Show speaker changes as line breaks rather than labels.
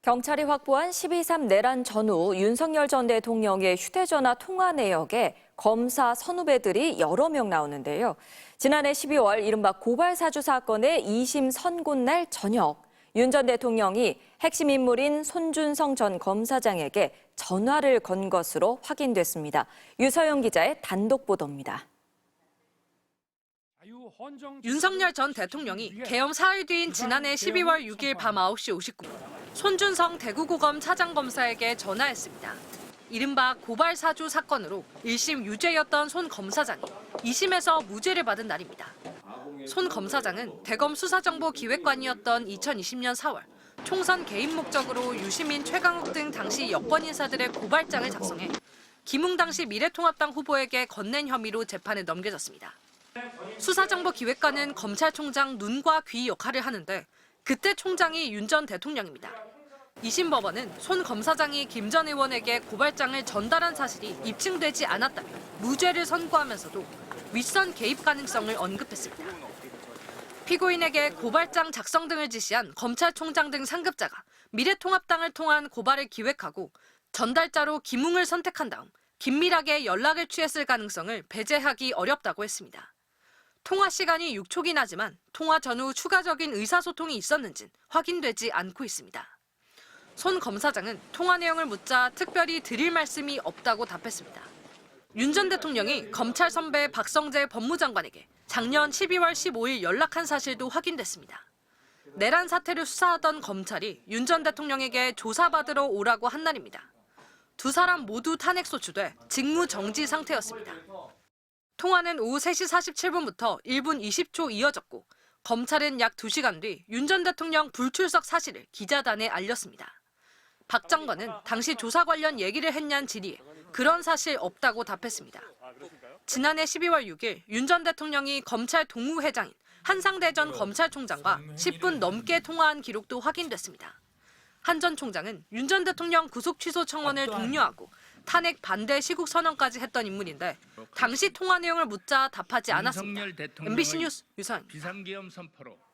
경찰이 확보한 12.3 내란 전후 윤석열 전 대통령의 휴대전화 통화 내역에 검사 선후배들이 여러 명 나오는데요. 지난해 12월 이른바 고발사주 사건의 2심 선고날 저녁, 윤 전 대통령이 핵심 인물인 손준성 전 검사장에게 전화를 건 것으로 확인됐습니다. 유서영 기자의 단독 보도입니다.
윤석열 전 대통령이 개엄 사흘 뒤인 지난해 12월 6일 밤 9시 59분 손준성 대구고검 차장검사에게 전화했습니다. 이른바 고발사주 사건으로 1심 유죄였던 손 검사장이 2심에서 무죄를 받은 날입니다. 손 검사장은 대검 수사정보기획관이었던 2020년 4월 총선 개입 목적으로 유시민, 최강욱 등 당시 여권 인사들의 고발장을 작성해 김웅 당시 미래통합당 후보에게 건넨 혐의로 재판에 넘겨졌습니다. 수사정보기획관은 검찰총장 눈과 귀 역할을 하는데 그때 총장이 윤 전 대통령입니다. 2심 법원은 손 검사장이 김 전 의원에게 고발장을 전달한 사실이 입증되지 않았다며 무죄를 선고하면서도 윗선 개입 가능성을 언급했습니다. 피고인에게 고발장 작성 등을 지시한 검찰총장 등 상급자가 미래통합당을 통한 고발을 기획하고 전달자로 김웅을 선택한 다음 긴밀하게 연락을 취했을 가능성을 배제하기 어렵다고 했습니다. 통화 시간이 6초긴 하지만 통화 전후 추가적인 의사소통이 있었는지는 확인되지 않고 있습니다. 손 검사장은 통화 내용을 묻자 특별히 드릴 말씀이 없다고 답했습니다. 윤 전 대통령이 검찰 선배 박성재 법무장관에게 작년 12월 15일 연락한 사실도 확인됐습니다. 내란 사태를 수사하던 검찰이 윤 전 대통령에게 조사받으러 오라고 한 날입니다. 두 사람 모두 탄핵 소추돼 직무 정지 상태였습니다. 통화는 오후 3시 47분부터 1분 20초 이어졌고 검찰은 약 2시간 뒤 윤 전 대통령 불출석 사실을 기자단에 알렸습니다. 박 장관은 당시 조사 관련 얘기를 했냐는 질의에 그런 사실 없다고 답했습니다. 지난해 12월 6일 윤 전 대통령이 검찰 동우회장인 한상대 전 검찰총장과 10분 넘게 통화한 기록도 확인됐습니다. 한 전 총장은 윤 전 대통령 구속 취소 청원을 독려하고 탄핵 반대 시국 선언까지 했던 인물인데 당시 통화 내용을 묻자 답하지 않았습니다. MBC 뉴스 유서영입니다.